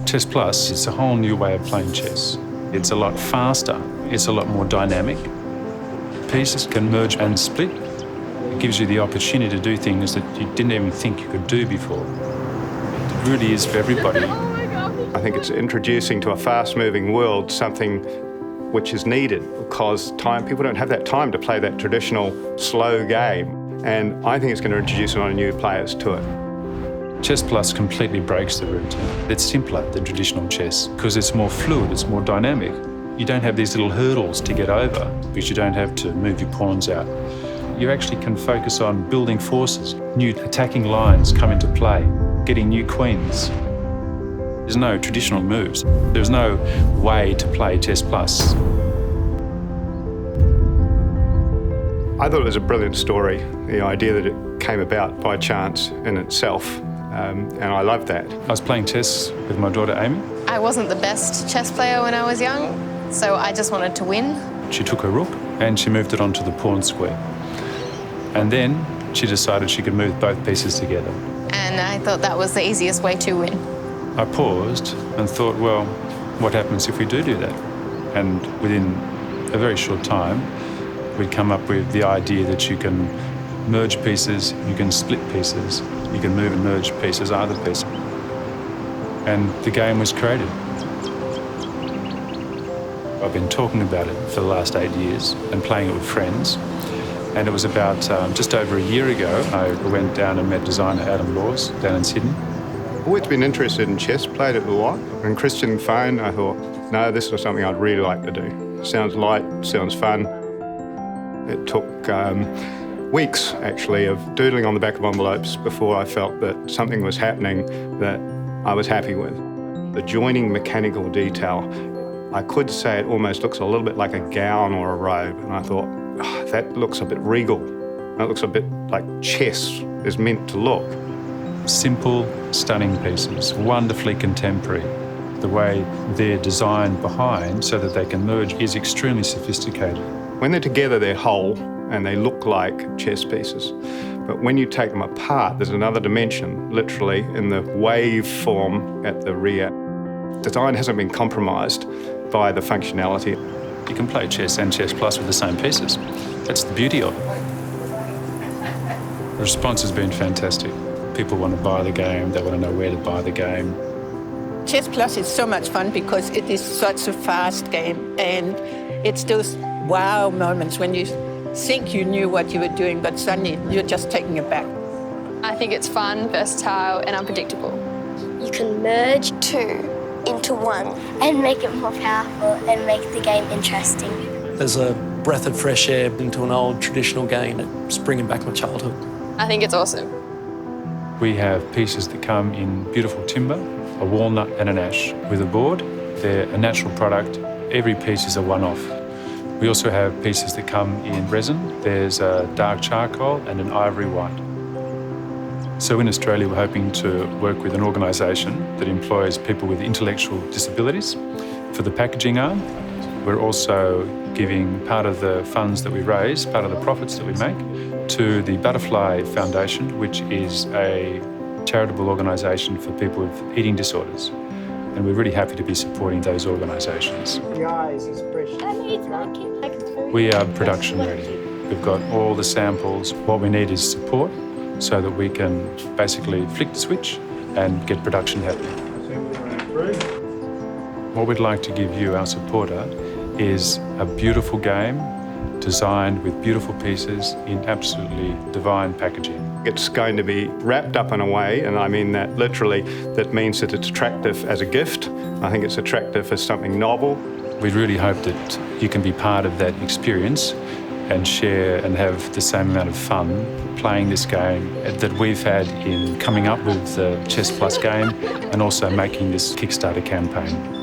Chessplus is a whole new way of playing chess. It's a lot faster, it's a lot more dynamic. Pieces can merge and split. It gives you the opportunity to do things that you didn't even think you could do before. It really is for everybody. I think it's introducing to a fast-moving world something which is needed because people don't have that time to play that traditional slow game. And I think it's going to introduce a lot of new players to it. Chessplus completely breaks the routine. It's simpler than traditional chess because it's more fluid, it's more dynamic. You don't have these little hurdles to get over because you don't have to move your pawns out. You actually can focus on building forces. New attacking lines come into play, getting new queens. There's no traditional moves. There's no way to play Chessplus. I thought it was a brilliant story, the idea that it came about by chance in itself, and I loved that. I was playing chess with my daughter Amy. I wasn't the best chess player when I was young, so I just wanted to win. She took her rook and she moved it onto the pawn square. And then she decided she could move both pieces together. And I thought that was the easiest way to win. I paused and thought, well, what happens if we do that? And within a very short time, we'd come up with the idea that you can merge pieces, you can split pieces, you can move and merge pieces, either piece. And the game was created. I've been talking about it for the last 8 years and playing it with friends. And it was about just over a year ago, I went down and met designer Adam Laws down in Sydney. I've always been interested in chess, played it a lot. When Christian phoned, I thought, no, this was something I'd really like to do. Sounds light, sounds fun. It took weeks, actually, of doodling on the back of envelopes before I felt that something was happening that I was happy with. The joining mechanical detail, I could say it almost looks a little bit like a gown or a robe, and I thought, oh, that looks a bit regal. That looks a bit like chess is meant to look. Simple, stunning pieces, wonderfully contemporary. The way they're designed behind so that they can merge is extremely sophisticated. When they're together, they're whole and they look like chess pieces. But when you take them apart, there's another dimension, literally, in the wave form at the rear. Design hasn't been compromised by the functionality. You can play chess and Chessplus with the same pieces. That's the beauty of it. The response has been fantastic. People want to buy the game, they want to know where to buy the game. Chessplus is so much fun because it is such a fast game, and it's those wow moments when you think you knew what you were doing, but suddenly you're just taken aback. I think it's fun, versatile, and unpredictable. You can merge two into one and make it more powerful and make the game interesting. There's a breath of fresh air into an old traditional game. It's bringing back my childhood. I think it's awesome. We have pieces that come in beautiful timber, a walnut and an ash. With a board, they're a natural product. Every piece is a one-off. We also have pieces that come in resin. There's a dark charcoal and an ivory white. So in Australia, we're hoping to work with an organisation that employs people with intellectual disabilities for the packaging arm. We're also giving part of the funds that we raise, part of the profits that we make, to the Butterfly Foundation, which is a charitable organisation for people with eating disorders. And we're really happy to be supporting those organisations. The eyes is precious. We are production ready. We've got all the samples. What we need is support so that we can basically flick the switch and get production happening. What we'd like to give you, our supporter, is a beautiful game designed with beautiful pieces in absolutely divine packaging. It's going to be wrapped up in a way, and I mean that literally, that means that it's attractive as a gift. I think it's attractive as something novel. We really hope that you can be part of that experience and share and have the same amount of fun playing this game that we've had in coming up with the Chessplus game and also making this Kickstarter campaign.